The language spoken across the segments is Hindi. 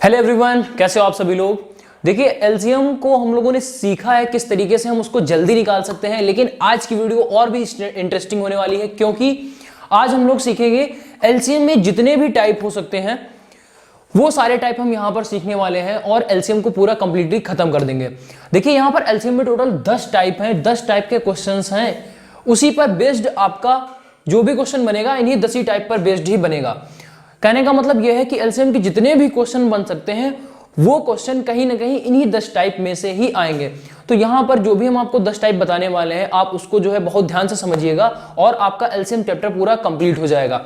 हेलो एवरीवन, कैसे हो आप सभी लोग। देखिए एलसीएम को हम लोगों ने सीखा है किस तरीके से हम उसको जल्दी निकाल सकते हैं, लेकिन आज की वीडियो और भी इंटरेस्टिंग होने वाली है क्योंकि आज हम लोग सीखेंगे एलसीएम में जितने भी टाइप हो सकते हैं वो सारे टाइप हम यहां पर सीखने वाले हैं और एलसीएम को पूरा कंप्लीटली खत्म कर देंगे। देखिए यहां पर एलसीएम में टोटल 10 टाइप हैं, 10 टाइप के क्वेश्चंस हैं। उसी पर बेस्ड आपका जो भी क्वेश्चन बनेगा इन्हीं 10 ही टाइप पर बेस्ड ही बनेगा। कहने का मतलब यह है कि एलसीएम के जितने भी क्वेश्चन बन सकते हैं वो क्वेश्चन कहीं ना कहीं इन्हीं 10 टाइप में से ही आएंगे। तो यहां पर जो भी हम आपको 10 टाइप बताने वाले हैं आप उसको जो है बहुत ध्यान से समझिएगा और आपका एलसीएम चैप्टर पूरा कंप्लीट हो जाएगा।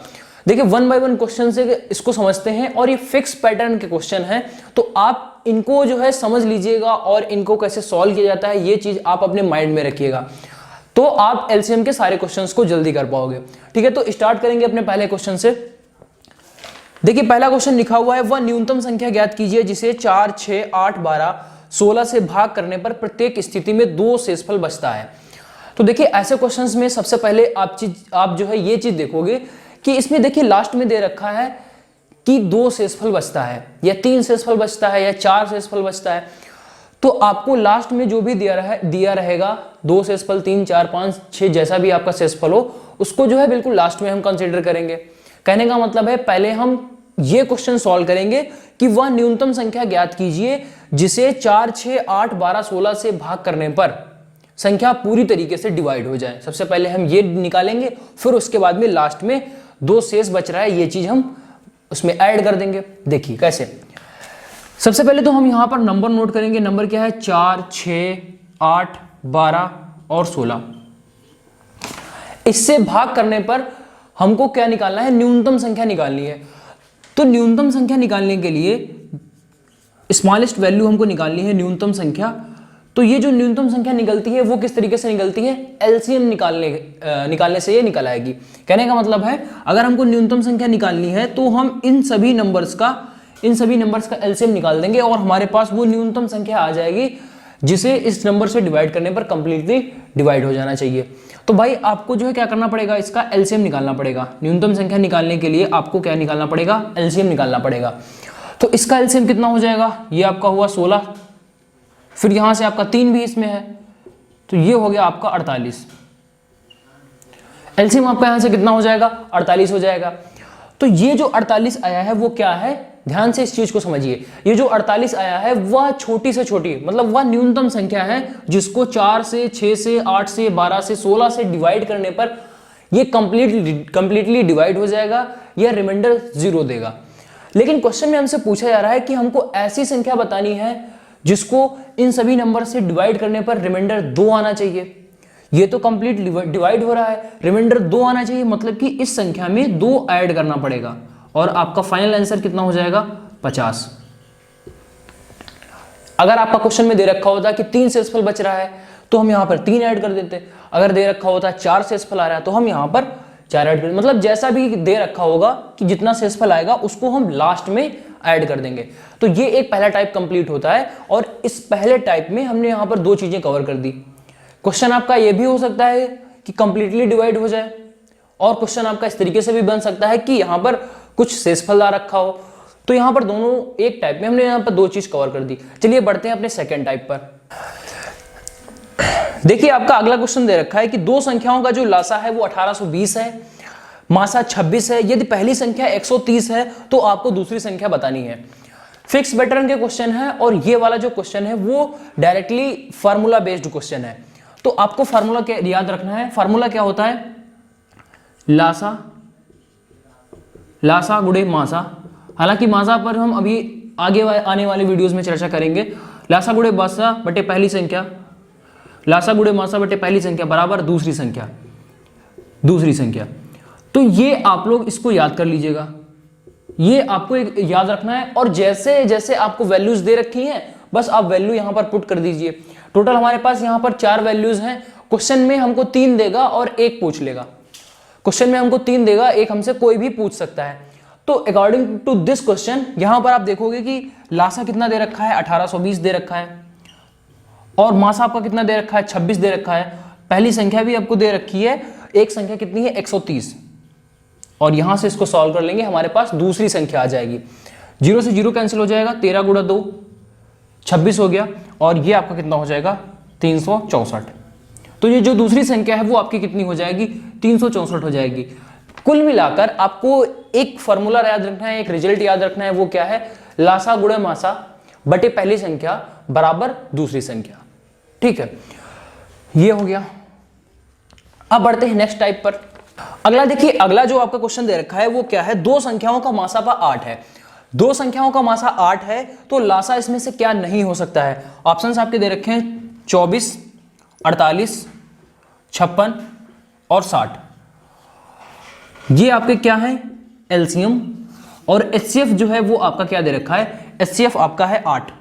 देखिए 1 बाय 1 क्वेश्चन से इसको समझते हैं और ये फिक्स पैटर्न के क्वेश्चन हैं, तो आप इनको जो है समझ लीजिएगा और इनको कैसे सॉल्व किया जाता है ये चीज आप अपने माइंड में रखिएगा, तो आप एलसीएम के सारे क्वेश्चंस को जल्दी कर पाओगे। ठीक है, तो स्टार्ट करेंगे अपने पहले क्वेश्चन से। देखिए पहला क्वेश्चन लिखा हुआ है, वह न्यूनतम संख्या ज्ञात कीजिए जिसे 4, 6, 8, 12, 16 से भाग करने पर प्रत्येक स्थिति में 2 शेषफल बचता है। तो देखिए ऐसे क्वेश्चंस में सबसे पहले आप जो है ये चीज देखोगे कि इसमें देखिए लास्ट में दे रखा है कि 2 शेषफल बचता है या 3 शेषफल बचता है या 4 शेषफल बचता है। तो आपको लास्ट में जो भी दिया रहेगा 2 शेषफल, 3, 4, 5, 6 जैसा भी आपका शेषफल हो उसको जो है बिल्कुल लास्ट में हम कंसीडर करेंगे। कहने का मतलब है पहले हम ये क्वेश्चन सॉल्व करेंगे कि वह न्यूनतम संख्या ज्ञात कीजिए जिसे 4, 6, 8, 12, 16 से भाग करने पर संख्या पूरी तरीके से डिवाइड हो जाए। सबसे पहले हम ये निकालेंगे, फिर उसके बाद में लास्ट में 2 शेष बच रहा है ये चीज हम उसमें ऐड कर देंगे। देखिए कैसे, सबसे पहले तो हम यहां पर नंबर नोट करेंगे। नंबर क्या है 4, 6, 8, 12 और 16। इससे भाग करने पर हमको क्या निकालना है, न्यूनतम संख्या निकालनी है। तो न्यूनतम संख्या निकालने के लिए स्मॉलेस्ट वैल्यू हमको निकालनी है न्यूनतम संख्या। तो ये जो न्यूनतम संख्या निकलती है वो किस तरीके से निकलती है, एलसीएम निकालने से ये निकल आएगी। कहने का मतलब है अगर हमको न्यूनतम संख्या निकालनी है तो हम इन सभी नंबर्स का एलसीएम निकाल देंगे और हमारे पास वो न्यूनतम संख्या आ जाएगी जिसे इस नंबर से डिवाइड करने पर कंप्लीटली डिवाइड हो जाना चाहिए। तो भाई आपको जो है क्या करना पड़ेगा, इसका एलसीएम निकालना पड़ेगा। न्यूनतम संख्या निकालने के लिए आपको क्या निकालना पड़ेगा, एलसीएम निकालना पड़ेगा। तो इसका एलसीएम कितना हो जाएगा, ये आपका हुआ 16, फिर यहां से आपका 3 भी इसमें है तो ये हो गया आपका 48। एलसीएम आपका यहां से कितना हो जाएगा, 48 हो जाएगा। तो ये जो 48 आया है वो क्या है, ध्यान से इस चीज को समझिए। ये जो 48 आया है वह छोटी से छोटी मतलब वह न्यूनतम संख्या है जिसको 4 से, 6 से, 8 से, 12 से, 16 से डिवाइड करने पर ये कंप्लीटली डिवाइड हो जाएगा या रिमाइंडर 0 देगा। लेकिन क्वेश्चन में हमसे पूछा जा रहा है कि हमको ऐसी संख्या बतानी है जिसको इन सभी नंबर से डिवाइड करने पर रिमाइंडर 2 आना चाहिए। ये तो कंप्लीट डिवाइड हो रहा है, रिमाइंडर 2 आना चाहिए, मतलब कि इस संख्या में 2 ऐड करना पड़ेगा और आपका फाइनल आंसर कितना हो जाएगा, 50। अगर आपका क्वेश्चन में दे रखा होता कि 3 शेषफल बच रहा है तो हम यहां पर 3 ऐड कर देते। अगर दे रखा होता 4 शेषफल आ रहा है तो हम यहां पर 4 ऐड कर, मतलब जैसा भी दे रखा होगा कि जितना शेषफल आएगा उसको हम लास्ट में ऐड कर देंगे। तो ये एक पहला टाइप कंप्लीट होता है और इस पहले टाइप में हमने यहां पर 2 चीजें कवर कर दी। क्वेश्चन आपका यह भी हो सकता है कि कंप्लीटली डिवाइड हो जाए और क्वेश्चन आपका इस तरीके से भी बन सकता है कि यहां पर कुछ शेषफल आ रखा हो। तो यहां पर दोनों एक टाइप में हमने यहां पर 2 चीज कवर कर दी। चलिए बढ़ते हैं अपने सेकंड टाइप पर। देखिए आपका अगला क्वेश्चन दे रखा है कि 2 संख्याओं का जो लासा है वो 1820 है, मासा 26 है। यदि पहली संख्या 130 है तो आपको दूसरी संख्या बतानी है। फिक्स पैटर्न के क्वेश्चन है और ये वाला जो क्वेश्चन है वो डायरेक्टली फार्मूला बेस्ड क्वेश्चन है। तो आपको फार्मूला क्या याद रखना है, फार्मूला क्या होता है, लासा गुणे मासा। हालांकि मासा पर हम अभी आगे आने वाले वीडियोस में चर्चा करेंगे। लासा गुणे मासा बटे पहली संख्या, लासा गुणे मासा बटे पहली संख्या बराबर दूसरी संख्या। तो ये आप लोग इसको याद कर लीजिएगा, ये आपको एक याद रखना है। और जैसे जैसे आपको वैल्यूज दे रखी हैं बस आप वैल्यू यहां पर पुट कर दीजिए। टोटल हमारे पास यहां पर 4 वैल्यूज हैं। क्वेश्चन में हमको 3 देगा और 1 पूछ लेगा। क्वेश्चन में हमको 3 देगा, 1 हमसे कोई भी पूछ सकता है। तो अकॉर्डिंग टू दिस क्वेश्चन यहां पर आप देखोगे कि लासा कितना दे रखा है, 1820 दे रखा है और मासा आपका कितना दे रखा है, 26 दे रखा है। पहली संख्या भी आपको दे रखी है, एक संख्या कितनी है, 130। और यहां से इसको सॉल्व कर लेंगे, हमारे पास दूसरी संख्या आ जाएगी। 0 से 0 कैंसिल हो जाएगा, 13 गुणा 2 26 हो गया, और ये आपका कितना हो जाएगा 364। तो ये जो दूसरी संख्या है वो आपकी कितनी हो जाएगी 364 हो जाएगी। कुल मिलाकर आपको एक फॉर्मूला याद रखना है, एक रिजल्ट याद रखना है, वो क्या है, लासा गुणे मासा बटे पहली संख्या बराबर दूसरी संख्या। ठीक है, ये हो गया। अब बढ़ते हैं नेक्स्ट टाइप पर। अगला देखिए, अगला जो आपका क्वेश्चन दे रखा है वो क्या है, दो संख्याओं का मासापा 8 है। दो संख्याओं का मासा 8 है तो लासा इसमें से क्या नहीं हो सकता है। ऑप्शंस आपके दे रखे हैं 24, 48, 56 और 60। ये आपके क्या है एलसीएम, और एचसीएफ जो है वो आपका क्या दे रखा है, एचसीएफ आपका है 8।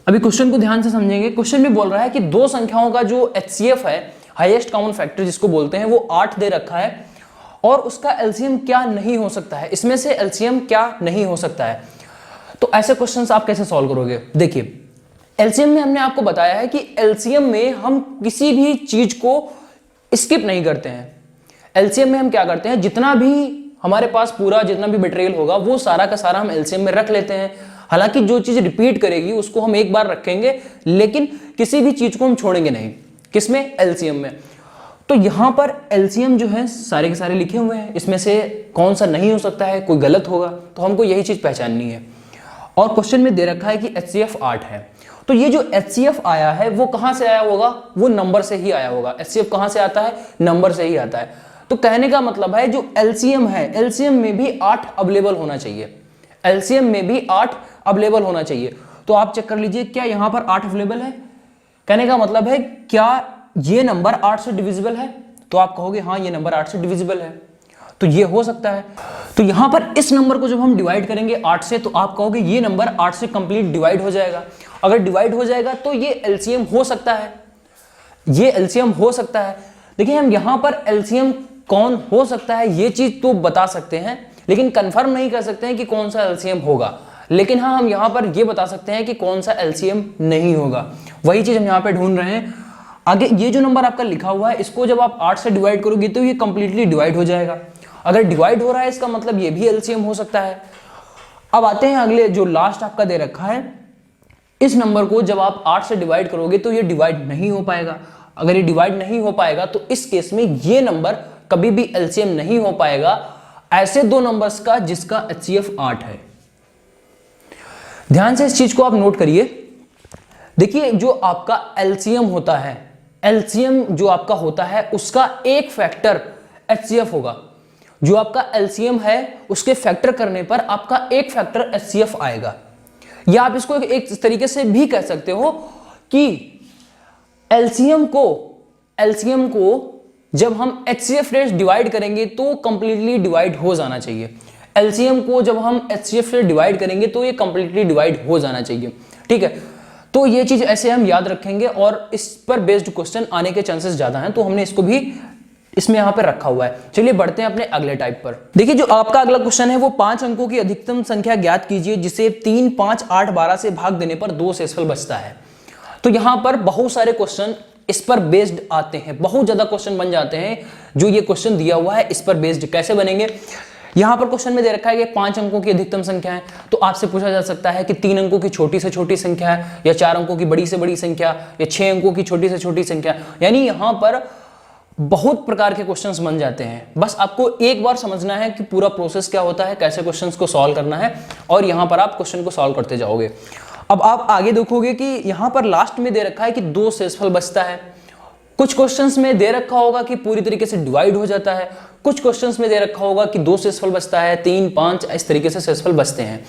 अभी क्वेश्चन को ध्यान से समझेंगे। क्वेश्चन में बोल रहा है कि दो संख्याओं का जो एचसीएफ है, हाईएस्ट कॉमन फैक्टर जिसको बोलते हैं, वो 8 दे रखा है और उसका एलसीएम क्या नहीं हो सकता है, इसमें से एलसीएम क्या नहीं हो सकता है। तो ऐसे क्वेश्चंस आप कैसे सॉल्व करोगे। देखिए, एलसीएम में हमने आपको बताया है कि एलसीएम में हम किसी भी चीज को स्किप नहीं करते हैं। एलसीएम में हम क्या करते हैं, जितना भी हमारे पास पूरा जितना भी मटेरियल होगा वो सारा का सारा हम एलसीएम में रख लेते हैं। हालांकि जो चीज रिपीट करेगी उसको हम एक बार रखेंगे, लेकिन किसी भी चीज को हम छोड़ेंगे नहीं। किसमें, एलसीएम में। तो यहां पर एलसीएम जो है सारे के सारे लिखे हुए हैं, इसमें से कौन सा नहीं हो सकता है, कोई गलत होगा, तो हमको यही चीज पहचाननी है। और क्वेश्चन में दे रखा है कि एचसीएफ 8 है, तो ये जो एचसीएफ आया है वो कहां से आया होगा, वो नंबर से ही आया होगा। एचसीएफ कहां से आता है, नंबर से ही आता है। तो कहने का मतलब है जो एलसीएम है, एलसीएम में भी 8 अवेलेबल होना चाहिए, एलसीएम में भी 8 अवेलेबल होना चाहिए। तो आप चेक कर लीजिए क्या यहां पर 8 अवेलेबल है। कहने का मतलब है क्या ये नंबर 8 से डिविजिबल है, तो आप कहोगे हाँ ये नंबर 8 से डिविजिबल है, तो ये हो सकता है। तो यहां पर इस नंबर को जब हम डिवाइड करेंगे 8 से, तो आप कहोगे ये नंबर 8 से कंप्लीट डिवाइड हो जाएगा। अगर डिवाइड हो जाएगा तो ये एलसीएम हो सकता है, ये एलसीएम हो सकता है। देखिए, हम यहां पर एलसीएम कौन हो सकता है ये चीज तो बता सकते हैं, लेकिन कंफर्म नहीं कर सकते हैं कि कौन सा एलसीएम होगा। लेकिन हाँ, हम यहां पर ये बता सकते हैं कि कौन सा एलसीएम नहीं होगा। वही चीज हम यहां पे ढूंढ रहे हैं। आगे ये जो नंबर आपका लिखा हुआ है, इसको जब आप 8 से डिवाइड करोगे तो ये कंप्लीटली डिवाइड हो जाएगा। अगर डिवाइड हो रहा है इसका मतलब ये भी एलसीएम हो सकता है। अब आते हैं अगले, जो लास्ट आपका दे रखा है, इस नंबर को जब आप 8 से डिवाइड करोगे तो ये डिवाइड नहीं हो पाएगा। अगर ये डिवाइड नहीं हो पाएगा तो इस केस में ये नंबर कभी भी एलसीएम नहीं हो पाएगा ऐसे दो नंबर्स का जिसका एचसीएफ 8 है। ध्यान से इस चीज को आप नोट करिए। देखिए, जो आपका एलसीएम होता है, एलसीएम जो आपका होता है उसका एक फैक्टर एचसीएफ होगा। जो आपका एलसीएम है उसके फैक्टर करने पर आपका एक फैक्टर एचसीएफ आएगा। या आप इसको एक तरीके से भी कह सकते हो कि एलसीएम को जब हम एचसीएफ से डिवाइड करेंगे तो कंप्लीटली डिवाइड हो जाना चाहिए। एलसीएम को जब हम एचसीएफ से डिवाइड करेंगे तो ये कंप्लीटली डिवाइड हो जाना चाहिए। ठीक है, तो ये चीज ऐसे हम याद रखेंगे और इस पर बेस्ड क्वेश्चन आने के चांसेस ज्यादा हैं, तो हमने इसको भी इसमें यहां पर रखा हुआ है। चलिए बढ़ते हैं अपने अगले टाइप पर। देखिए, जो आपका अगला क्वेश्चन है वो 5 अंकों की अधिकतम संख्या ज्ञात कीजिए जिसे 3, 5, 8, 12 से भाग देने पर 2 शेषफल बचता है। तो यहां पर बहुत सारे क्वेश्चन इस पर बेस्ड आते हैं, बहुत ज्यादा क्वेश्चन बन जाते हैं। जो ये क्वेश्चन दिया हुआ है इस पर बेस्ड कैसे बनेंगे, यहां पर क्वेश्चन में दे रखा है कि 5 अंकों की अधिकतम संख्या है, तो आपसे पूछा जा सकता है कि 3 अंकों की छोटी से छोटी संख्या है, या 4 अंकों की बड़ी से बड़ी संख्या, या 6 अंकों की छोटी से छोटी संख्या। यानी यहां पर बहुत प्रकार के क्वेश्चंस बन जाते हैं। बस आपको एक बार समझना है कि पूरा प्रोसेस क्या होता है, कैसे क्वेश्चंस को सॉल्व करना है, और यहां पर आप क्वेश्चन को सॉल्व करते जाओगे। अब आप आगे देखोगे कि यहां पर लास्ट में दे रखा है कि 2 शेषफल बचता है। कुछ क्वेश्चंस में दे रखा होगा कि पूरी तरीके से डिवाइड हो जाता है, कुछ क्वेश्चंस में दे रखा होगा कि 2 शेषफल बचता है, 3, 5 इस तरीके से शेषफल बचते हैं।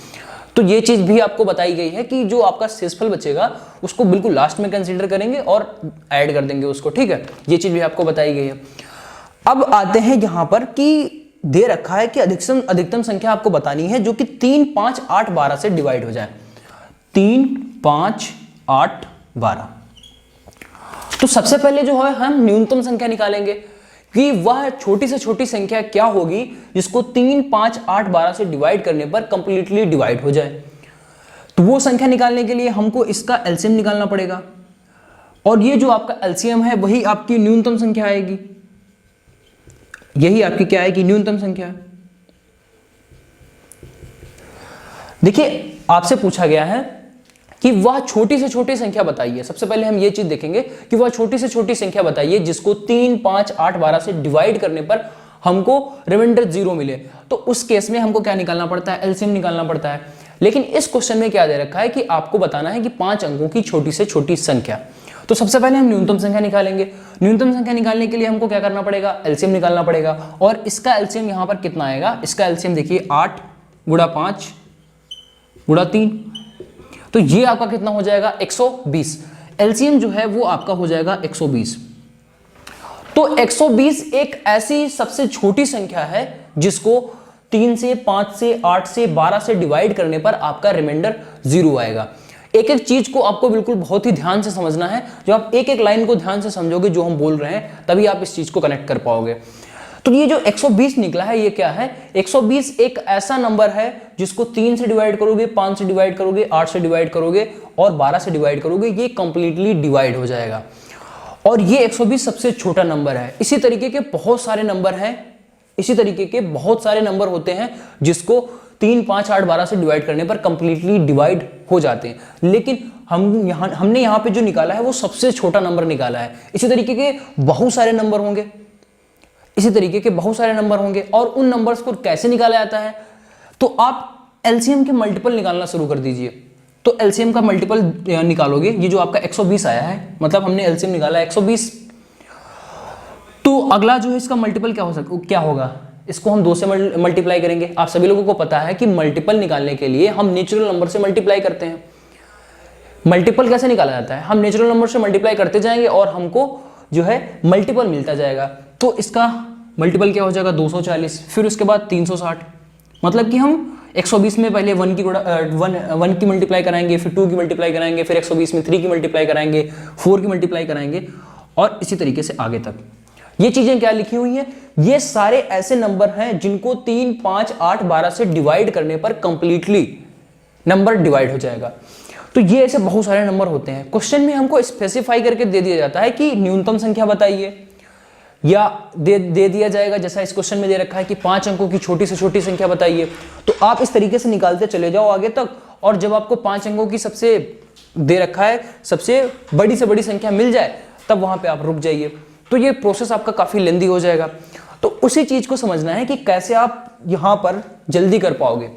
तो ये चीज भी आपको बताई गई है कि जो आपका शेषफल बचेगा उसको बिल्कुल लास्ट में कंसीडर करेंगे और ऐड कर देंगे उसको। ठीक है, ये चीज भी आपको बताई गई है। अब आते हैं यहां पर कि दे रखा है कि अधिकतम संख्या आपको बतानी है जो कि 3, 5, 8, 12 से डिवाइड हो जाए। 3, 5, 8, 12। तो सबसे पहले जो है हम न्यूनतम संख्या निकालेंगे कि वह छोटी से छोटी संख्या क्या होगी जिसको 3, 5, 8, 12 से डिवाइड करने पर कंप्लीटली डिवाइड हो जाए। तो वो संख्या निकालने के लिए हमको इसका एलसीएम निकालना पड़ेगा, और ये जो आपका एलसीएम है वही आपकी न्यूनतम संख्या आएगी। यही आपकी क्या आएगी, न्यूनतम संख्या। देखिए आपसे पूछा गया है कि वह छोटी से छोटी संख्या बताइए। सबसे पहले हम ये चीज देखेंगे कि वह छोटी से छोटी संख्या बताइए जिसको 3, 5, 8, 12 से डिवाइड करने पर हमको रिमाइंडर 0 मिले। तो उस केस में हमको क्या निकालना पड़ता है, एलसीएम निकालना पड़ता है। लेकिन इस क्वेश्चन में क्या दे रखा है कि आपको बताना है कि 5 अंकों की छोटी से छोटी संख्या। तो सबसे पहले हम न्यूनतम संख्या निकालेंगे। न्यूनतम संख्या निकालने के लिए हमको क्या करना पड़ेगा, एलसीएम निकालना पड़ेगा। और इसका एलसीएम यहां पर कितना आएगा, इसका एलसीएम देखिए 8 गुणा 5 गुणा 3, तो ये आपका कितना हो जाएगा 120। एलसीएम जो है वो आपका हो जाएगा 120। तो 120 एक ऐसी सबसे छोटी संख्या है जिसको 3 से 5 से 8 से 12 से डिवाइड करने पर आपका रिमाइंडर 0 आएगा। एक एक चीज को आपको बिल्कुल बहुत ही ध्यान से समझना है। जो आप एक एक लाइन को ध्यान से समझोगे जो हम बोल रहे हैं, तभी आप इस चीज को कनेक्ट कर पाओगे। तो ये जो 120 निकला है ये क्या है, 120 एक ऐसा नंबर है जिसको 3 से डिवाइड करोगे, 5 से डिवाइड करोगे, 8 से डिवाइड करोगे और 12 से डिवाइड करोगे, ये कंप्लीटली डिवाइड हो जाएगा। और ये 120 सबसे छोटा नंबर है। इसी तरीके के बहुत सारे नंबर हैं, इसी तरीके के बहुत सारे नंबर होते हैं जिसको 3, 5, 8, 12 से डिवाइड करने पर कंप्लीटली डिवाइड हो जाते हैं। लेकिन हमने यहाँ पे जो निकाला है वो सबसे छोटा नंबर निकाला है। इसी तरीके के बहुत सारे नंबर होंगे, इसी तरीके के बहुत सारे नंबर होंगे। और उन नंबर्स को कैसे निकाला जाता है, तो आप एलसीएम के मल्टीपल निकालना शुरू कर दीजिए। तो एलसीएम का मल्टीपल निकालोगे, ये जो आपका 120 आया है, मतलब हमने एलसीएम निकाला है 120, तो अगला जो है इसका मल्टीपल क्या होगा, इसको हम 2 से मल्टीप्लाई करेंगे। आप सभी लोगों को पता है कि मल्टीपल निकालने के लिए हम नेचुरल नंबर से मल्टीप्लाई करते हैं। मल्टीपल कैसे निकाला जाता है, हम नेचुरल नंबर से मल्टीप्लाई करते जाएंगे और हमको जो है मल्टीपल मिलता जाएगा। तो इसका मल्टीपल क्या हो जाएगा 240, फिर उसके बाद 360। मतलब कि हम 120 में पहले 1 की मल्टीप्लाई कराएंगे, फिर 2 की मल्टीप्लाई कराएंगे, फिर 120 में 3 की मल्टीप्लाई कराएंगे, 4 की मल्टीप्लाई कराएंगे और इसी तरीके से आगे तक। ये चीजें क्या लिखी हुई हैं, ये सारे ऐसे नंबर हैं जिनको 3, 5, 8, 12 से डिवाइड करने पर कंप्लीटली नंबर डिवाइड हो जाएगा। तो ये ऐसे बहुत सारे नंबर होते हैं। क्वेश्चन में हमको स्पेसिफाई करके दे दिया जाता है कि न्यूनतम संख्या बताइए, या दे दिया जाएगा जैसा इस क्वेश्चन में दे रखा है कि 5 अंकों की छोटी से छोटी संख्या बताइए। तो आप इस तरीके से निकालते चले जाओ आगे तक, और जब आपको 5 अंकों की सबसे दे रखा है सबसे बड़ी से बड़ी संख्या मिल जाए, तब वहां पे आप रुक जाइए। तो ये प्रोसेस आपका काफी लेंदी हो जाएगा। तो उसी चीज को समझना है कि कैसे आप यहां पर जल्दी कर पाओगे,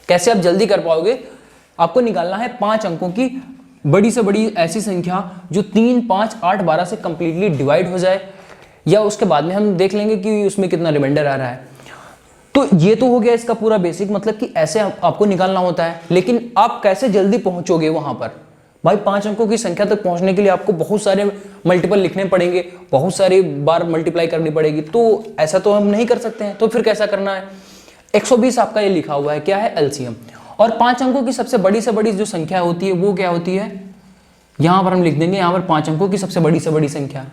कैसे आप जल्दी कर पाओगे। आपको निकालना है 5 अंकों की बड़ी से बड़ी ऐसी संख्या जो 3, 5, 8, 12 से कंप्लीटली डिवाइड हो जाए, या उसके बाद में हम देख लेंगे कि उसमें कितना रिमाइंडर आ रहा है। तो ये तो हो गया इसका पूरा बेसिक, मतलब कि ऐसे आपको निकालना होता है। लेकिन आप कैसे जल्दी पहुंचोगे वहां पर, भाई 5 अंकों की संख्या तक पहुंचने के लिए आपको बहुत सारे मल्टीपल लिखने पड़ेंगे, बहुत सारी बार मल्टीप्लाई करनी पड़ेगी। तो ऐसा तो हम नहीं कर सकते हैं। तो फिर कैसा करना है, 120 आपका ये लिखा हुआ है, क्या है एलसीएम। और 5 अंकों की सबसे बड़ी से बड़ी जो संख्या होती है वो क्या होती है, यहां पर हम लिख देंगे, यहां पर 5 अंकों की सबसे बड़ी से बड़ी संख्या।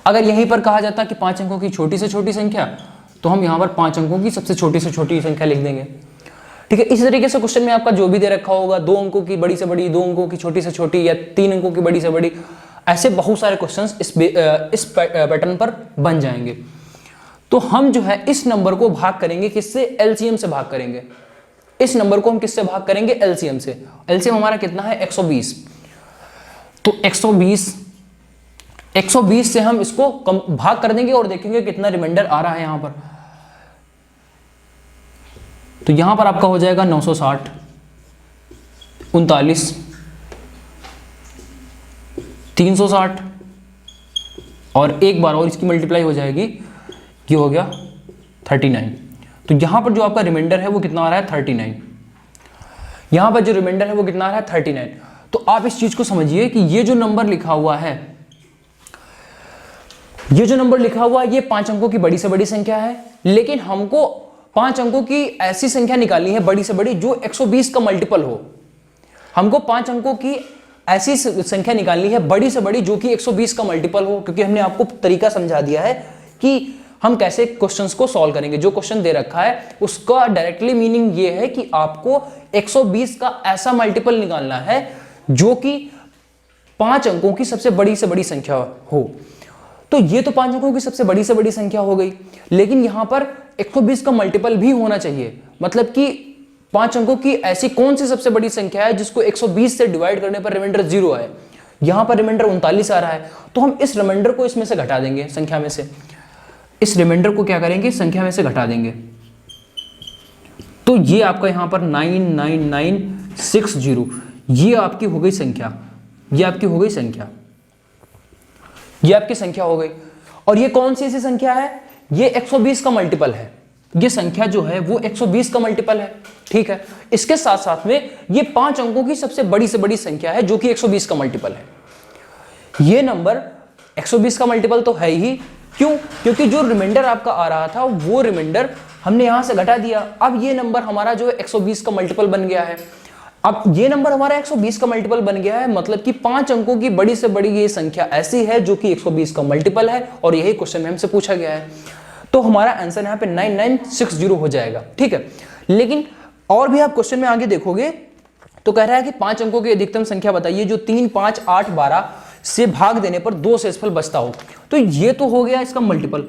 अगर यहीं पर कहा जाता कि 5 अंकों की छोटी से छोटी संख्या, तो हम यहां पर 5 अंकों की सबसे छोटी से छोटी संख्या लिख देंगे। ठीक है, इसी तरीके से क्वेश्चन में आपका जो भी दे रखा होगा, 2 अंकों की बड़ी से बड़ी, 2 अंकों की छोटी से छोटी, या 3 अंकों की बड़ी से बड़ी, ऐसे बहुत सारे क्वेश्चंस इस पैटर्न पर बन जाएंगे। तो हम जो है इस नंबर को भाग करेंगे किससे, एलसीएम से भाग करेंगे। इस नंबर को हम किससे भाग करेंगे, एलसीएम से। एलसीएम हमारा कितना है 120। तो 120 से हम इसको भाग कर देंगे और देखेंगे कितना रिमाइंडर आ रहा है यहां पर। तो यहां पर आपका हो जाएगा 960, 39, 360 और एक बार और इसकी मल्टीप्लाई हो जाएगी, ये हो गया 39। तो यहां पर जो आपका रिमाइंडर है वो कितना आ रहा है 39। यहां पर जो रिमाइंडर है वो कितना आ रहा है 39। तो आप इस चीज को समझिए कि ये जो नंबर लिखा हुआ है, ये जो नंबर लिखा हुआ है ये 5 अंकों की बड़ी से बड़ी संख्या है। लेकिन हमको 5 अंकों की ऐसी संख्या निकालनी है बड़ी से बड़ी जो 120 का मल्टीपल हो। हमको 5 अंकों की ऐसी संख्या निकालनी है बड़ी से बड़ी जो कि 120 का मल्टीपल हो, क्योंकि हमने आपको तरीका समझा दिया है कि हम कैसे क्वेश्चंस को सॉल्व करेंगे। जो क्वेश्चन दे रखा है उसका डायरेक्टली मीनिंग ये है कि आपको 120 का ऐसा मल्टीपल निकालना है जो कि 5 अंकों की सबसे बड़ी से बड़ी संख्या हो। तो ये तो 5 अंकों की सबसे बड़ी से बड़ी संख्या हो गई, लेकिन यहां पर 120 का मल्टीपल भी होना चाहिए। मतलब कि 5 अंकों की ऐसी कौन सी सबसे बड़ी संख्या है जिसको 120 से डिवाइड करने पर रिमाइंडर 0 आए। यहां पर रिमाइंडर 39 आ रहा है, तो हम इस रिमाइंडर को इसमें से घटा देंगे, संख्या में से इस रिमाइंडर को क्या करेंगे, संख्या में से घटा देंगे। तो ये आपका यहां पर 99960, ये आपकी हो गई संख्या, ये आपकी हो गई संख्या, ये आपकी संख्या हो गई। और ये कौन सी ऐसी संख्या है, ये 120 का मल्टीपल है, ये संख्या जो है वो 120 का मल्टीपल है, ठीक है। इसके साथ साथ में ये 5 अंकों की सबसे बड़ी से बड़ी संख्या है जो कि 120 का मल्टीपल है। ये नंबर 120 का मल्टीपल तो है ही, क्यों, क्योंकि जो रिमाइंडर आपका आ रहा था वो रिमाइंडर हमने यहां से घटा दिया। अब ये नंबर हमारा जो है 120 का मल्टीपल बन गया है। अब ये नंबर हमारा 120 का मल्टीपल बन गया है, मतलब कि 5 अंकों की बड़ी से बड़ी ये संख्या ऐसी है जो कि 120 का मल्टीपल है, और यही क्वेश्चन में हमसे पूछा गया है। तो हमारा आंसर यहाँ पे 9960 हो जाएगा, ठीक है। लेकिन और भी आप क्वेश्चन में आगे देखोगे तो कह रहा है कि 5 अंकों की अधिकतम संख्या बताइए जो 3, 5, 8, 12 से भाग देने पर 2 शेषफल बचता हो। तो ये तो हो गया इसका मल्टीपल।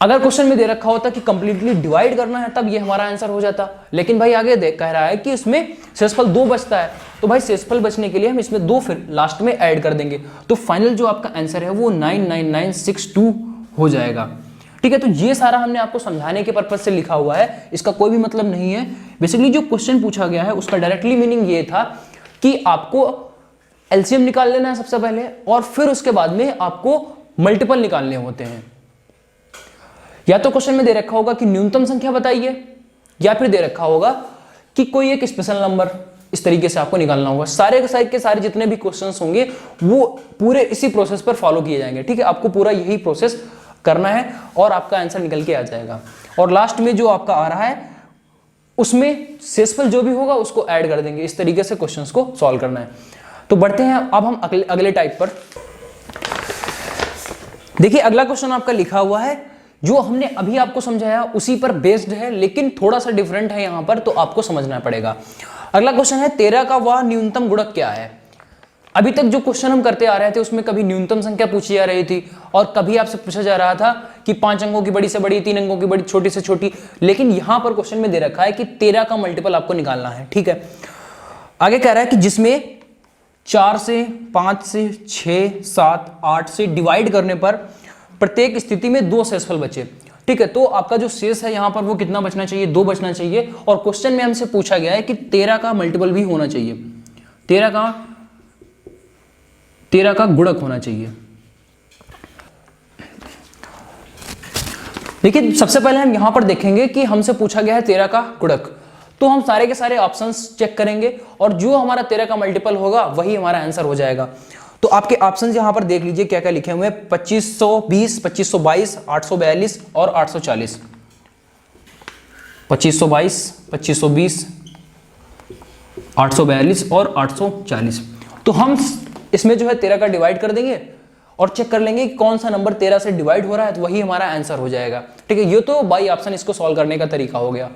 अगर क्वेश्चन में दे रखा होता कि कंप्लीटली डिवाइड करना है तब ये हमारा आंसर हो जाता, लेकिन भाई आगे देख कह रहा है कि इसमें शेषफल 2 बचता है, तो भाई शेषफल बचने के लिए हम इसमें 2 फिर लास्ट में ऐड कर देंगे। तो फाइनल जो आपका आंसर है वो 99962 हो जाएगा, ठीक है। तो ये सारा हमने आपको समझाने के पर्पज से लिखा हुआ है, इसका कोई भी मतलब नहीं है। बेसिकली जो क्वेश्चन पूछा गया है उसका डायरेक्टली मीनिंग ये था कि आपको एलसीएम निकाल लेना है सबसे पहले, और फिर उसके बाद में आपको मल्टीपल निकालने होते हैं। या तो क्वेश्चन में दे रखा होगा कि न्यूनतम संख्या बताइए, या फिर दे रखा होगा कि कोई एक स्पेशल नंबर, इस तरीके से आपको निकालना होगा। सारे के सारे जितने भी क्वेश्चंस होंगे वो पूरे इसी प्रोसेस पर फॉलो किए जाएंगे, ठीक है। आपको पूरा यही प्रोसेस करना है और आपका आंसर निकल के आ जाएगा। और लास्ट में जो आपका आ रहा है उसमें शेषफल जो भी होगा उसको ऐड कर देंगे। इस तरीके से क्वेश्चंस को सॉल्व करना है। तो बढ़ते हैं अब हम अगले टाइप पर। देखिए अगला क्वेश्चन आपका लिखा हुआ है, जो हमने अभी आपको समझाया उसी पर बेस्ड है, लेकिन थोड़ा सा डिफरेंट है यहां पर, तो आपको समझना पड़ेगा। अगला क्वेश्चन है 13 का वह न्यूनतम गुणक क्या है। अभी तक जो क्वेश्चन हम करते आ रहे थे उसमें कभी न्यूनतम संख्या पूछी जा रही थी, और कभी आपसे पूछा जा रहा था कि 5 अंकों की बड़ी से बड़ी, 3 अंकों की बड़ी, छोटी से छोटी। लेकिन यहां पर क्वेश्चन में दे रखा है कि 13 का मल्टीपल आपको निकालना है, ठीक है। आगे कह रहा है कि जिसमें 4 से, 5 से, 6, 7, 8 से डिवाइड करने पर प्रत्येक स्थिति में 2 शेषफल बचे, ठीक है। तो आपका जो शेष है यहां पर वो कितना बचना चाहिए, 2 बचना चाहिए। और क्वेश्चन में हमसे पूछा गया है कि 13 का मल्टीपल भी होना चाहिए, 13 का गुणक होना चाहिए। देखिए सबसे पहले हम यहां पर देखेंगे कि हमसे पूछा गया है 13 का गुणक, तो हम सारे के सारे ऑप्शंस चेक करेंगे और जो हमारा 13 का मल्टीपल होगा वही हमारा आंसर हो जाएगा। तो आपके ऑप्शंस यहां पर देख लीजिए क्या क्या लिखे हुए हैं। 2520, 2522, 842 और 840। 2522, 2520, 842 और 840। तो हम इसमें जो है 13 का डिवाइड कर देंगे और चेक कर लेंगे कि कौन सा नंबर 13 से डिवाइड हो रहा है, तो वही हमारा आंसर हो जाएगा, ठीक है। ये तो बाई ऑप्शन इसको सॉल्व करने का तरीका हो गया।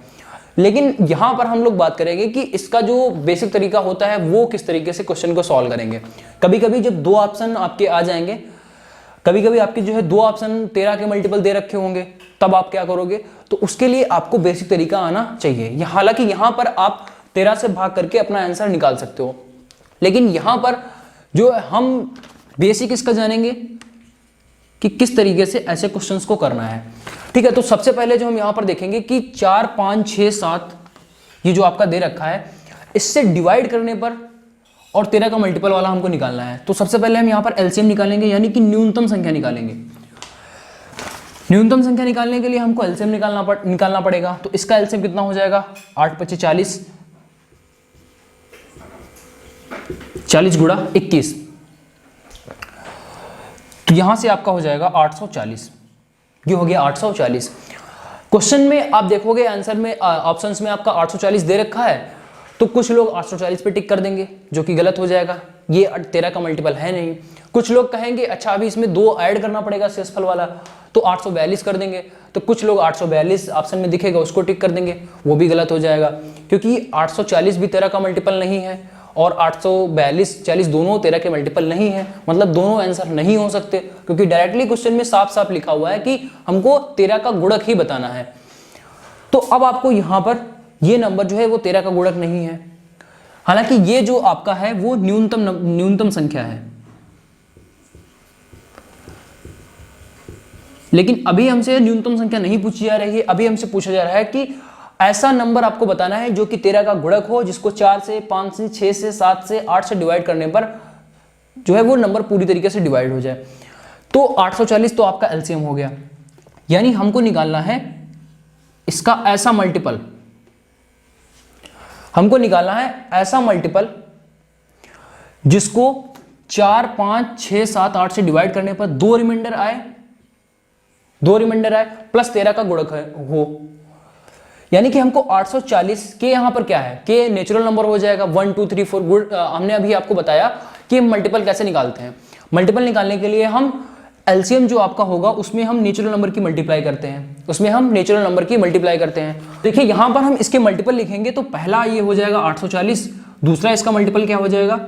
लेकिन यहां पर हम लोग बात करेंगे कि इसका जो बेसिक तरीका होता है वो किस तरीके से क्वेश्चन को सॉल्व करेंगे। कभी कभी जब 2 ऑप्शन आपके आ जाएंगे, कभी कभी आपके जो है 2 ऑप्शन 13 के मल्टीपल दे रखे होंगे, तब आप क्या करोगे, तो उसके लिए आपको बेसिक तरीका आना चाहिए। हालांकि यहां पर आप 13 से भाग करके अपना आंसर निकाल सकते हो, लेकिन यहां पर जो हम बेसिक इसका जानेंगे कि किस तरीके से ऐसे क्वेश्चंस को करना है, ठीक है। तो सबसे पहले जो हम यहां पर देखेंगे कि 4, 5, 6, 7 ये जो आपका दे रखा है इससे डिवाइड करने पर और 13 का मल्टीपल वाला हमको निकालना है। तो सबसे पहले हम यहां पर एलसीएम निकालेंगे, यानी कि न्यूनतम संख्या निकालेंगे। न्यूनतम संख्या निकालने के लिए हमको एलसीएम निकालना पड़ेगा। तो इसका एलसीएम कितना हो जाएगा, 8 × 5 = 40, 40 × 21, तो यहां से आपका हो जाएगा 840। ये हो गया 840। क्वेश्चन में आप देखोगे आंसर में ऑप्शंस में आपका 840 दे रखा है, तो कुछ लोग 840 पे टिक कर देंगे, जो कि गलत हो जाएगा। ये 13 का मल्टीपल है नहीं। कुछ लोग कहेंगे अच्छा अभी इसमें 2 ऐड करना पड़ेगा शेषफल वाला, तो 842 कर देंगे। तो कुछ लोग 842 ऑप्शन में दिखेगा उसको टिक कर देंगे, वो भी गलत हो जाएगा, क्योंकि 840 भी 13 का मल्टीपल नहीं है और 842, 40 दोनों 13 के मल्टीपल नहीं है। मतलब दोनों आंसर नहीं हो सकते, क्योंकि डायरेक्टली क्वेश्चन में साफ साफ लिखा हुआ है कि हमको 13 का गुणक ही बताना है। तो अब आपको यहां पर ये नंबर जो है वो 13 का गुणक नहीं है। हालांकि ये जो आपका है वो न्यूनतम संख्या है, लेकिन अभी हमसे न्यूनतम संख्या नहीं पूछी जा रही है। अभी हमसे पूछा जा रहा है कि ऐसा नंबर आपको बताना है जो कि 13 का गुणक हो, जिसको 4 से 5 से 6 से 7 से 8 से डिवाइड करने पर जो है वो नंबर पूरी तरीके से डिवाइड हो जाए। तो 840 तो आपका एलसीएम हो गया, यानी हमको निकालना है इसका ऐसा मल्टीपल, हमको निकालना है ऐसा मल्टीपल जिसको 4, 5, 6, 7, 8 से डिवाइड करने पर 2 रिमाइंडर आए प्लस 13 का गुणक हो। यानी कि हमको 840 के यहां पर क्या है, के नेचुरल नंबर हो जाएगा 1, 2, 3, 4 गुड। हमने अभी आपको बताया कि मल्टीपल कैसे निकालते हैं। मल्टीपल निकालने के लिए हम एलसीएम जो आपका होगा उसमें हम नेचुरल नंबर की मल्टीप्लाई करते हैं, देखिए यहां पर हम इसके मल्टीपल लिखेंगे तो पहला ये हो जाएगा 840, दूसरा इसका मल्टीपल क्या हो जाएगा,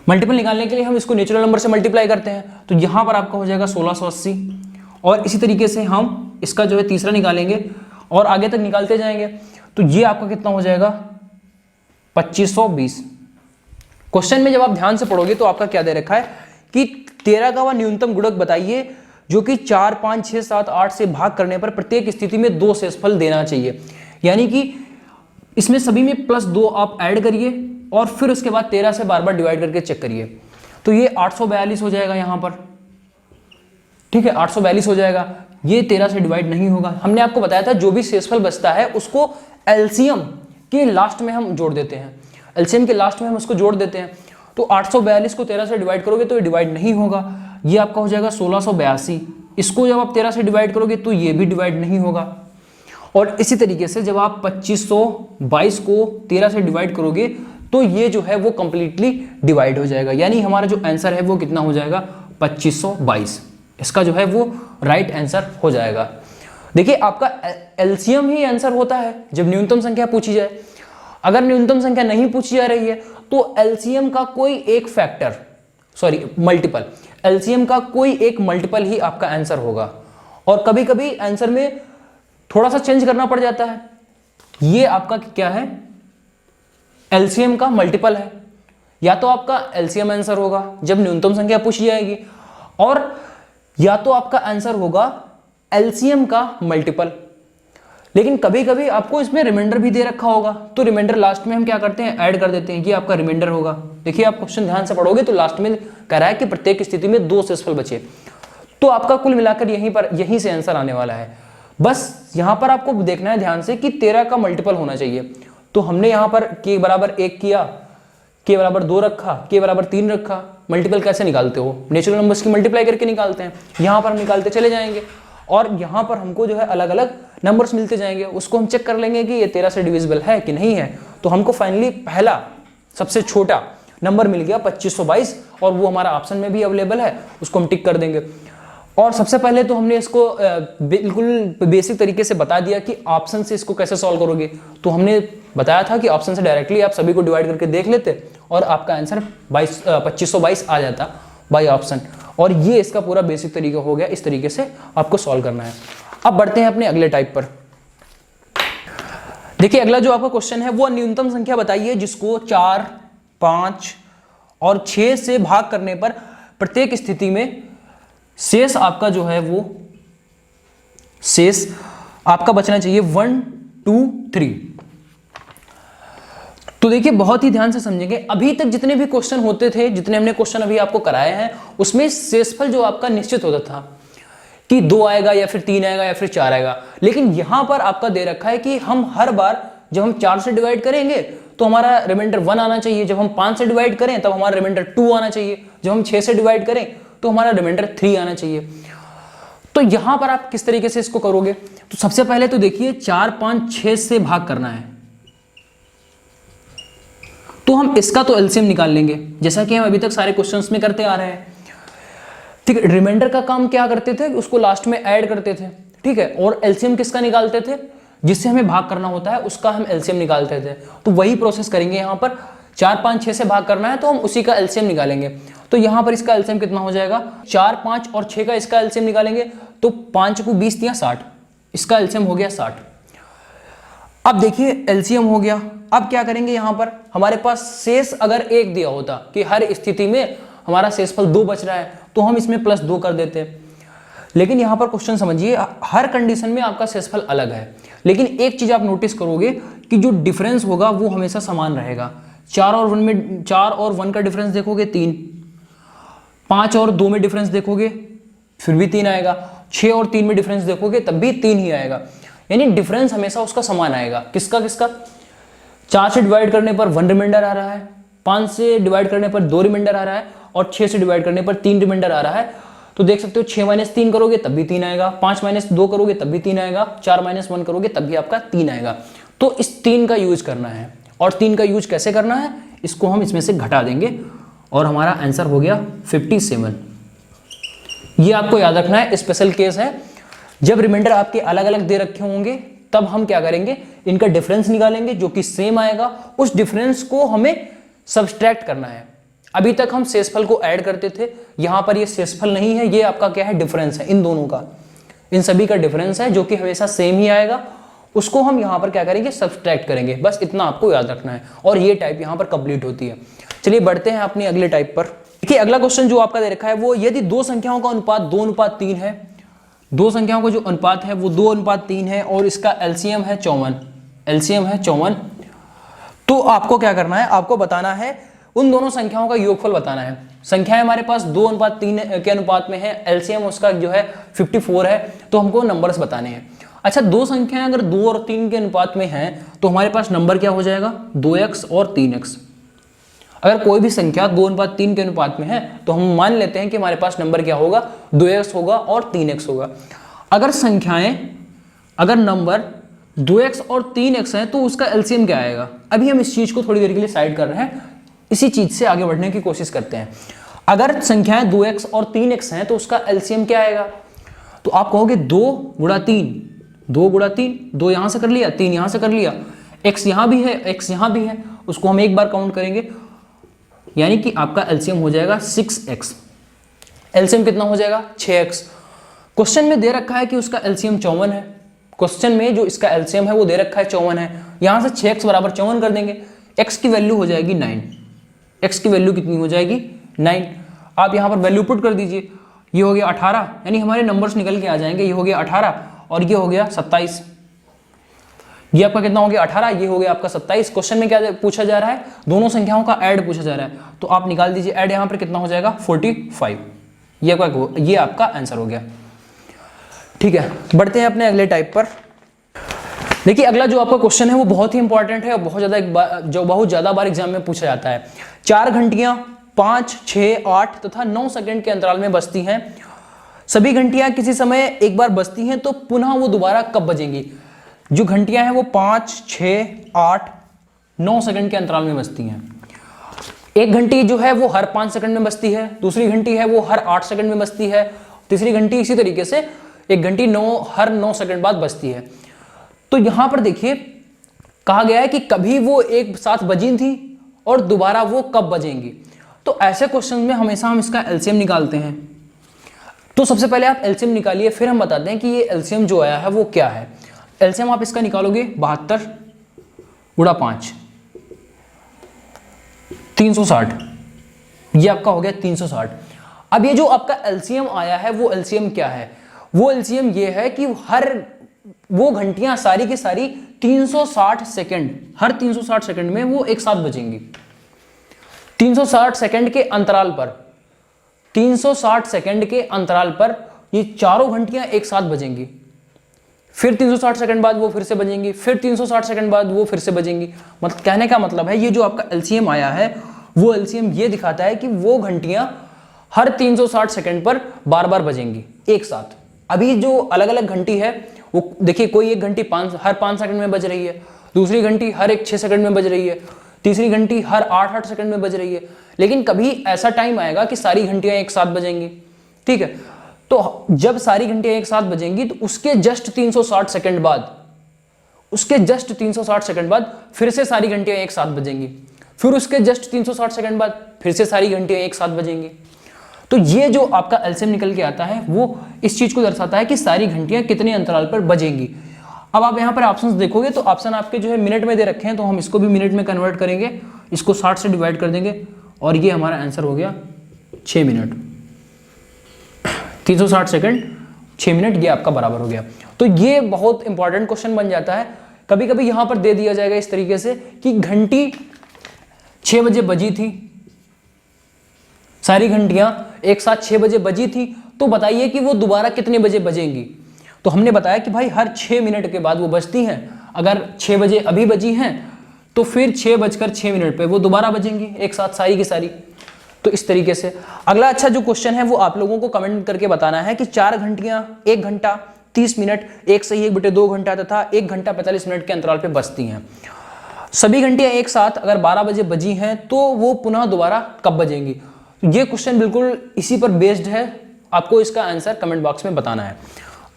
मल्टीपल निकालने के लिए हम इसको नेचुरल नंबर से मल्टीप्लाई करते हैं, तो यहां पर आपका हो जाएगा 1680। और इसी तरीके से हम इसका जो है तीसरा निकालेंगे और आगे तक निकालते जाएंगे, तो ये आपका कितना हो जाएगा 2520। क्वेश्चन में जब आप ध्यान से पढ़ोगे तो आपका क्या दे रखा है कि 13 का वह न्यूनतम गुणक बताइए जो कि 4, 5, 6, 7, 8 से भाग करने पर प्रत्येक स्थिति में 2 शेषफल देना चाहिए। यानी कि इसमें सभी में +2 आप ऐड करिए और फिर उसके बाद 13 से बार बार डिवाइड करके चेक करिए, तो ये 842 हो जाएगा यहां पर, ठीक है 842 हो जाएगा। ये 13 से डिवाइड नहीं होगा। हमने आपको बताया था जो भी शेषफल बचता है उसको एलसीएम के लास्ट में हम जोड़ देते हैं, एलसीएम के लास्ट में हम उसको जोड़ देते हैं। तो 842 को 13 से डिवाइड करोगे तो ये डिवाइड नहीं होगा, ये आपका हो जाएगा 1682। इसको जब आप 13 से डिवाइड करोगे तो ये भी डिवाइड नहीं होगा। और इसी तरीके से जब आप 2522 को 13 से डिवाइड करोगे तो ये जो है वो कंप्लीटली डिवाइड हो जाएगा। यानी हमारा जो आंसर है वो कितना हो जाएगा 2522। इसका जो है वो राइट आंसर हो जाएगा। देखिए आपका एलसीएम ही आंसर होता है जब न्यूनतम संख्या पूछी जाए। अगर न्यूनतम संख्या नहीं पूछी जा रही है तो एलसीएम का कोई एक फैक्टर, सॉरी मल्टीपल, एलसीएम का कोई एक मल्टीपल ही आपका आंसर होगा। और कभी कभी आंसर में थोड़ा सा चेंज करना पड़ जाता है। ये आपका क्या है, एलसीएम का मल्टीपल है। या तो आपका एलसीएम आंसर होगा जब न्यूनतम संख्या पूछी जाएगी, और या तो आपका आंसर होगा एलसीएम का मल्टीपल। लेकिन कभी कभी आपको इसमें रिमाइंडर भी दे रखा होगा, तो रिमाइंडर लास्ट में हम क्या करते हैं, ऐड कर देते हैं, ये आपका रिमाइंडर होगा। देखिए आप क्वेश्चन ध्यान से पढ़ोगे तो लास्ट में कह रहा है कि प्रत्येक स्थिति में 2 शेषफल बचे, तो आपका कुल मिलाकर यहीं से आंसर आने वाला है। बस यहां पर आपको देखना है ध्यान से कि 13 का मल्टीपल होना चाहिए। तो हमने यहां पर k बराबर 1 किया, k बराबर 2 रखा, k बराबर 3 रखा। मल्टीपल कैसे निकालते हो, नेचुरल नंबर्स की मल्टीप्लाई करके निकालते हैं। यहां पर हम निकालते चले जाएंगे और यहां पर हमको जो है अलग अलग नंबर्स मिलते जाएंगे, उसको हम चेक कर लेंगे कि ये 13 से डिविजिबल है कि नहीं है। तो हमको फाइनली पहला सबसे छोटा नंबर मिल गया 2522, और वो हमारा ऑप्शन में भी अवेलेबल है, उसको हम टिक कर देंगे। और सबसे पहले तो हमने इसको बिल्कुल बेसिक तरीके से बता दिया कि ऑप्शन से इसको कैसे सॉल्व करोगे। तो हमने बताया था कि ऑप्शन से डायरेक्टली आप सभी को डिवाइड करके देख लेते और आपका आंसर 2522 आ जाता बाय ऑप्शन। और ये इसका पूरा बेसिक तरीका हो गया, इस तरीके से आपको सॉल्व करना है। अब बढ़ते हैं अपने अगले टाइप पर। देखिए अगला जो आपका क्वेश्चन है वो न्यूनतम संख्या बताइए जिसको 4, 5 और 6 से भाग करने पर प्रत्येक स्थिति में शेष आपका जो है वो शेष आपका बचना चाहिए 1, 2, 3। तो देखिए बहुत ही ध्यान से समझेंगे, अभी तक जितने भी क्वेश्चन होते थे, जितने हमने क्वेश्चन अभी आपको कराए हैं, उसमें शेषफल जो आपका निश्चित होता था कि 2 आएगा या फिर 3 आएगा या फिर 4 आएगा। लेकिन यहां पर आपका दे रखा है कि हम हर बार जब हम 4 से डिवाइड करेंगे तो हमारा रिमाइंडर 1 आना चाहिए, जब हम 5 से डिवाइड करें तब हमारा रिमाइंडर 2 आना चाहिए, जब हम 6 से डिवाइड करें तो हमारा रिमाइंडर 3 आना चाहिए। तो यहां पर आप किस तरीके से इसको करोगे, तो सबसे पहले तो देखिए 4, 5, 6 से भाग करना है, तो हम इसका तो एलसीएम निकाल लेंगे जैसा कि हम अभी तक सारे क्वेश्चंस में करते आ रहे हैं। ठीक है, रिमाइंडर का काम क्या करते थे, उसको लास्ट में ऐड करते थे, ठीक है, और एलसीएम किसका निकालते थे, जिससे हमें भाग करना होता है उसका हम एलसीएम निकालते थे। तो वही प्रोसेस करेंगे यहाँ पर, 4, 5, 6 से भाग करना है तो हम उसी का एलसीएम निकालेंगे। तो यहाँ पर इसका एलसीएम कितना हो जाएगा, 4, 5 और 6 का इसका एलसीएम निकालेंगे तो 5 को 20 दिया 60, इसका एलसीएम हो गया 60। अब देखिए एलसीएम हो गया। अब क्या करेंगे, यहां पर हमारे पास शेष अगर एक दिया होता कि हर स्थिति में हमारा शेषफल 2 बच रहा है तो हम इसमें +2 कर देते, लेकिन यहां पर क्वेश्चन समझिए, हर कंडीशन में आपका शेषफल अलग है, लेकिन एक चीज आप नोटिस करोगे कि जो डिफरेंस होगा वो हमेशा समान रहेगा। 4 और 1 का डिफरेंस देखोगे 3, 5 और 2 में डिफरेंस देखोगे फिर भी 3 आएगा, 6 और 3 में डिफरेंस देखोगे तब भी 3 ही आएगा, यानी डिफरेंस हमेशा उसका समान आएगा। किसका किसका? 4 से डिवाइड करने पर 1 रिमाइंडर आ रहा है, 5 से डिवाइड करने पर 2 रिमाइंडर आ रहा है, और 6 से डिवाइड करने पर 3 रिमाइंडर आ रहा है। तो देख सकते हो 6 - 3 करोगे तब भी 3 आएगा, 5 - 2 करोगे तब भी 3 आएगा, 4 - 1 करोगे तब भी आपका 3 आएगा। तो इस 3 का यूज करना है, और 3 का यूज कैसे करना है, इसको हम इसमें से घटा देंगे और हमारा आंसर हो गया 57। ये आपको याद रखना है, स्पेशल केस है। जब रिमाइंडर आपके अलग अलग दे रखे होंगे तब हम क्या करेंगे, इनका डिफरेंस निकालेंगे जो कि सेम आएगा, उस डिफरेंस को हमें सब्सट्रैक्ट करना है। अभी तक हम शेषफल को ऐड करते थे, यहां पर ये शेषफल नहीं है, ये आपका क्या है, डिफरेंस है इन दोनों का, इन सभी का डिफरेंस है जो कि हमेशा सेम ही आएगा, उसको हम यहां पर क्या करेंगे, सब्सट्रैक्ट करेंगे। बस इतना आपको याद रखना है और ये टाइप यहां पर कंप्लीट होती है। चलिए बढ़ते हैं अपनी अगले टाइप पर। देखिए अगला क्वेश्चन जो आपका दे रखा है वो, यदि दो संख्याओं का अनुपात 2:3 है, दो संख्याओं का जो अनुपात है वो 2:3 है और इसका एलसीएम है 54, एलसीएम है 54, तो आपको क्या करना है, आपको बताना है उन दोनों संख्याओं का योगफल बताना है। संख्याएं हमारे पास 2:3 के अनुपात में है, एलसीएम उसका जो है 54 है, तो हमको नंबर्स बताने हैं। अच्छा, दो संख्याएं अगर 2 और 3 के अनुपात में हैं तो हमारे पास नंबर क्या हो जाएगा, 2x और 3x। अगर कोई भी संख्या 2:3 के अनुपात में है तो हम मान लेते हैं कि हमारे पास नंबर क्या होगा, 2x होगा और 3x होगा। अगर संख्याएं, अगर नंबर 2x और 3x है तो उसका एलसीएम क्या आएगा। अभी हम इस चीज को थोड़ी देर के लिए साइड कर रहे हैं, इसी चीज से आगे बढ़ने की कोशिश करते हैं। अगर संख्याएं 2x और 3x हैं तो उसका एलसीएम क्या आएगा, तो आप कहोगे 2 × 3, 2 × 3, 2 यहां से कर लिया, 3 यहां से कर लिया, x यहां भी है, x यहां भी है, उसको हम एक बार काउंट करेंगे, यानी कि आपका एलसीएम हो जाएगा 6x। एलसीएम कितना हो जाएगा, 6x। क्वेश्चन में दे रखा है कि उसका एलसीएम 54 है, क्वेश्चन में जो इसका एलसीएम है वो दे रखा है 54 है, यहां से 6x बराबर 54 कर देंगे, x की वैल्यू हो जाएगी 9, x की वैल्यू कितनी हो जाएगी, 9। आप यहां पर वैल्यू पुट कर दीजिए, ये हो गया 18, यानी हमारे नंबर्स निकल के आ जाएंगे, ये हो गया 18 और ये हो गया 27। ये आपका कितना हो गया, 18, ये हो गया आपका 27। क्वेश्चन में क्या पूछा जा रहा है, दोनों संख्याओं का ऐड पूछा जा रहा है, तो आप निकाल दीजिए ऐड, यहां पर कितना हो जाएगा 45। ये आपका आंसर हो गया। ठीक है, बढ़ते हैं अपने अगले टाइप पर। देखिए अगला जो आपका क्वेश्चन है वो बहुत ही इंपॉर्टेंट है और बहुत ज्यादा बार एग्जाम में पूछा जाता है। 4 घंटियां 5, 6, 8 तथा 9 सेकंड के अंतराल में बजती हैं। सभी घंटियां किसी समय एक बार बजती हैं तो पुनः वो दोबारा कब बजेंगी। जो घंटियां हैं वो 5, 6, 8, 9 सेकंड के अंतराल में बजती हैं। एक घंटी जो है वो हर 5 सेकंड में बजती है, दूसरी घंटी है वो हर 8 सेकंड में बजती है, तीसरी घंटी इसी तरीके से एक घंटी हर 9 सेकंड बाद बजती है। तो यहां पर देखिए कहा गया है कि कभी वो एक साथ बजी थी और दोबारा वो कब बजेंगी। तो ऐसे क्वेश्चन में हमेशा हम इसका एलसीएम निकालते हैं। तो सबसे पहले आप एलसीएम निकालिए, फिर हम बताते हैं कि ये एलसीएम जो आया है वो क्या है। एलसीएम आप इसका निकालोगे 72 × 5, 360, ये आपका हो गया 360। अब ये जो आपका एलसीएम आया है वो एलसीएम क्या है, वो एलसीएम ये है कि वो घंटियां सारी की सारी 360 सेकंड, हर 360 सेकंड में वो एक साथ बजेंगी। 360 सेकंड के अंतराल पर, 360 सेकंड के अंतराल पर ये चारों घंटियां एक साथ बजेंगी। फिर 360 सेकंड बाद वो फिर से बजेंगी, फिर 360 सेकंड बाद वो फिर से बजेंगी। मतलब कहने का मतलब है ये जो आपका एलसीएम आया है वो एलसीएम ये दिखाता है कि वो घंटियां हर 360 सेकंड पर बार बार बजेंगी एक साथ। अभी जो अलग अलग घंटी है वो देखिए, कोई एक घंटी हर 5 सेकंड में बज रही है, दूसरी घंटी हर एक 6 सेकंड में बज रही है, तीसरी घंटी हर 8 सेकंड में बज रही है। लेकिन कभी ऐसा टाइम आएगा कि सारी घंटियां एक साथ बजेंगी। ठीक है, तो जब सारी घंटियां एक साथ बजेंगी तो उसके जस्ट 360 सेकंड बाद, उसके जस्ट 360 सेकंड बाद फिर से सारी घंटियां एक साथ बजेंगी, फिर उसके जस्ट 360 सेकंड बाद फिर से सारी घंटियां एक साथ बजेंगी। तो ये जो आपका एलसीएम निकल के आता है वो इस चीज को दर्शाता है कि सारी घंटियां कितने अंतराल पर बजेंगी। अब आप यहाँ पर ऑप्शंस देखोगे तो ऑप्शन आपके जो है मिनट में दे रखे हैं, तो हम इसको भी मिनट में कन्वर्ट करेंगे, इसको 60 से डिवाइड कर देंगे और ये हमारा आंसर हो गया 6 मिनट, 360 सेकंड 6 मिनट, ये आपका बराबर हो गया। तो ये बहुत इंपॉर्टेंट क्वेश्चन बन जाता है। कभी कभी यहाँ पर दे दिया जाएगा इस तरीके से कि घंटी 6 बजे बजी थी, सारी घंटियां एक साथ 6 बजे बजी थी, तो बताइए कि वो दोबारा कितने बजे बजेंगी। तो हमने बताया कि भाई हर 6 मिनट के बाद वो बजती हैं। अगर 6 बजे अभी बजी हैं तो फिर 6:06 पे वो दोबारा बजेंगी एक साथ सारी की सारी। तो इस तरीके से अगला अच्छा जो क्वेश्चन है वो आप लोगों को कमेंट करके बताना है कि 4 घंटियां 1 घंटा 30 मिनट 1 सही 1/2 घंटा तथा 1 घंटा 45 मिनट के अंतराल पे बजती हैं। सभी घंटियां एक साथ अगर 12 बजे बजी हैं तो वो पुनः दोबारा कब बजेंगी। ये क्वेश्चन बिल्कुल इसी पर बेस्ड है, आपको इसका आंसर कमेंट बॉक्स में बताना है।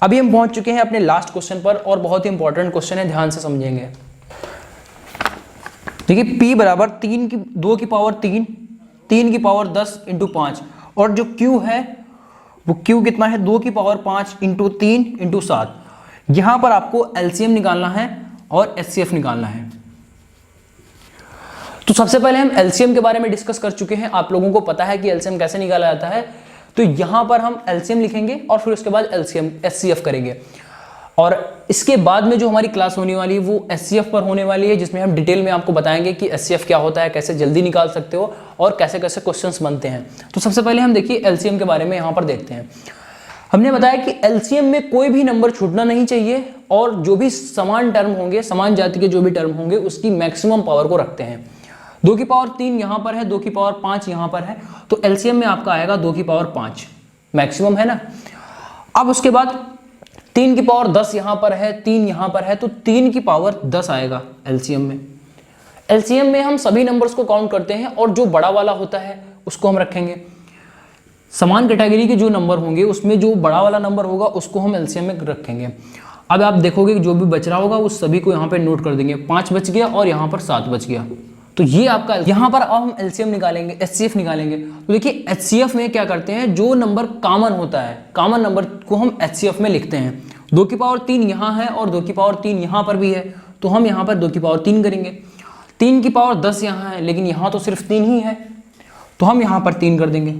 अभी हम पहुंच चुके हैं अपने लास्ट क्वेश्चन पर और बहुत ही इंपॉर्टेंट क्वेश्चन है, ध्यान से समझेंगे। देखिए p बराबर 2 की पावर 3 की पावर 10 इंटू 5 और जो q है वो q कितना है 2 की पावर 5 इंटू 3 इंटू 7। यहां पर आपको एलसीएम निकालना है और एचसीएफ निकालना है। तो सबसे पहले हम एलसीएम के बारे में डिस्कस कर चुके हैं, आप लोगों को पता है कि एलसीएम कैसे निकाला जाता है। तो यहां पर हम एलसीएम लिखेंगे और फिर उसके बाद एलसीएम एचसीएफ करेंगे और इसके बाद में जो हमारी क्लास होने वाली है वो एचसीएफ पर होने वाली है, जिसमें हम डिटेल में आपको बताएंगे कि एचसीएफ क्या होता है, कैसे जल्दी निकाल सकते हो और कैसे कैसे क्वेश्चंस बनते हैं। तो सबसे पहले हम देखिए एलसीएम के बारे में यहाँ पर देखते हैं। हमने बताया कि एलसीएम में कोई भी नंबर छूटना नहीं चाहिए और जो भी समान टर्म होंगे, समान जाति के जो भी टर्म होंगे उसकी मैक्सिमम पावर को रखते हैं। 2 की पावर 3 यहां पर है, 2 की पावर 5 यहां पर है, तो एलसीएम में आपका आएगा 2 की पावर 5 मैक्सिमम है ना। अब उसके बाद 3 की पावर 10 यहां पर है, 3 यहां पर है, तो 3 की पावर 10 आएगा एलसीएम में। एलसीएम में हम सभी नंबर्स को काउंट करते हैं और जो बड़ा वाला होता है उसको हम रखेंगे। समान कैटेगरी के जो नंबर होंगे उसमें जो बड़ा वाला नंबर होगा उसको हम एलसीएम में रखेंगे। अब आप देखोगे कि जो भी बच रहा होगा उस सभी को यहाँ पे नोट कर देंगे। 5 बच गया और यहाँ पर 7 बच गया, तो ये आपका यहाँ पर अब हम एलसीएम निकालेंगे, एचसीएफ निकालेंगे। तो देखिए एचसीएफ में क्या करते हैं, जो नंबर कॉमन होता है, कॉमन नंबर को हम एचसीएफ में लिखते हैं। 2 की पावर 3 यहाँ है और 2 की पावर 3 यहाँ पर भी है, तो हम यहाँ पर 2 की पावर 3 करेंगे। 3 की पावर 10 यहाँ है लेकिन यहाँ तो सिर्फ 3 ही है, तो हम यहाँ पर 3 कर देंगे।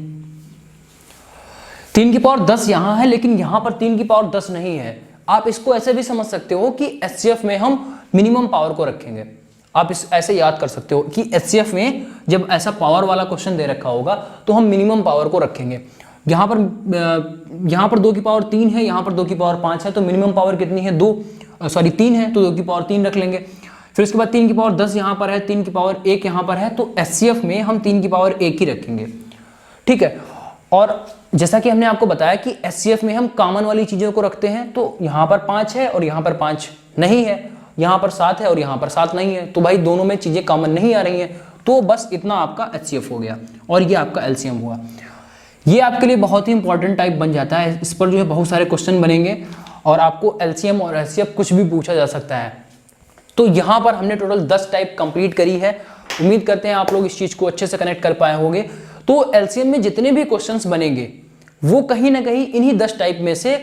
3 की पावर 10 यहाँ है लेकिन यहाँ पर 3 की पावर 10 नहीं है। आप इसको ऐसे भी समझ सकते हो कि एचसीएफ में हम मिनिमम पावर को रखेंगे। आप इस ऐसे याद कर सकते हो कि एचसीएफ में जब ऐसा पावर वाला क्वेश्चन दे रखा होगा तो हम मिनिमम पावर को रखेंगे। यहाँ पर 2 की पावर 3 है, यहाँ पर 2 की पावर 5 है, तो मिनिमम पावर कितनी है 3 है, तो 2 की पावर 3 रख लेंगे। फिर उसके बाद 3 की पावर 10 यहाँ पर है, 3 की पावर 1 यहाँ पर है, तो एचसीएफ में हम 3 की पावर 1 ही रखेंगे। ठीक है, और जैसा कि हमने आपको बताया कि एचसीएफ में हम कॉमन वाली चीज़ों को रखते हैं, तो यहाँ पर 5 है और यहाँ पर 5 नहीं है, यहाँ पर 7 है और यहाँ पर 7 नहीं है, तो भाई दोनों में चीज़ें कॉमन नहीं आ रही हैं, तो बस इतना आपका एचसीएफ हो गया और ये आपका एलसीएम हुआ। ये आपके लिए बहुत ही इंपॉर्टेंट टाइप बन जाता है, इस पर जो है बहुत सारे क्वेश्चन बनेंगे और आपको एलसीएम और एचसीएफ कुछ भी पूछा जा सकता है। तो यहाँ पर हमने टोटल 10 टाइप कंप्लीट करी है। उम्मीद करते हैं आप लोग इस चीज़ को अच्छे से कनेक्ट कर पाए होंगे। तो एलसीएम में जितने भी क्वेश्चंस बनेंगे वो कहीं ना कहीं इन्हीं 10 टाइप में से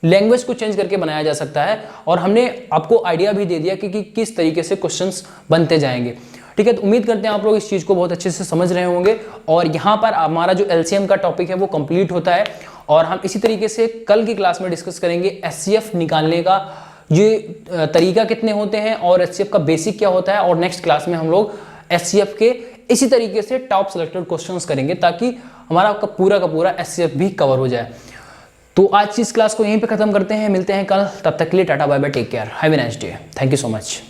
लैंग्वेज को चेंज करके बनाया जा सकता है और हमने आपको आइडिया भी दे दिया कि किस तरीके से क्वेश्चंस बनते जाएंगे। ठीक है, तो उम्मीद करते हैं आप लोग इस चीज़ को बहुत अच्छे से समझ रहे होंगे और यहाँ पर हमारा जो एलसीएम का टॉपिक है वो कंप्लीट होता है और हम इसी तरीके से कल की क्लास में डिस्कस करेंगे एचसीएफ निकालने का ये तरीका कितने होते हैं और एचसीएफ का बेसिक क्या होता है, और नेक्स्ट क्लास में हम लोग एचसीएफ के इसी तरीके से टॉप सेलेक्टेड क्वेश्चंस करेंगे ताकि हमारा का पूरा एचसीएफ भी कवर हो जाए। तो आज की इस क्लास को यहीं पे खत्म करते हैं, मिलते हैं कल, तब तक के लिए tata bye bye, take care, have a nice day, thank you so much.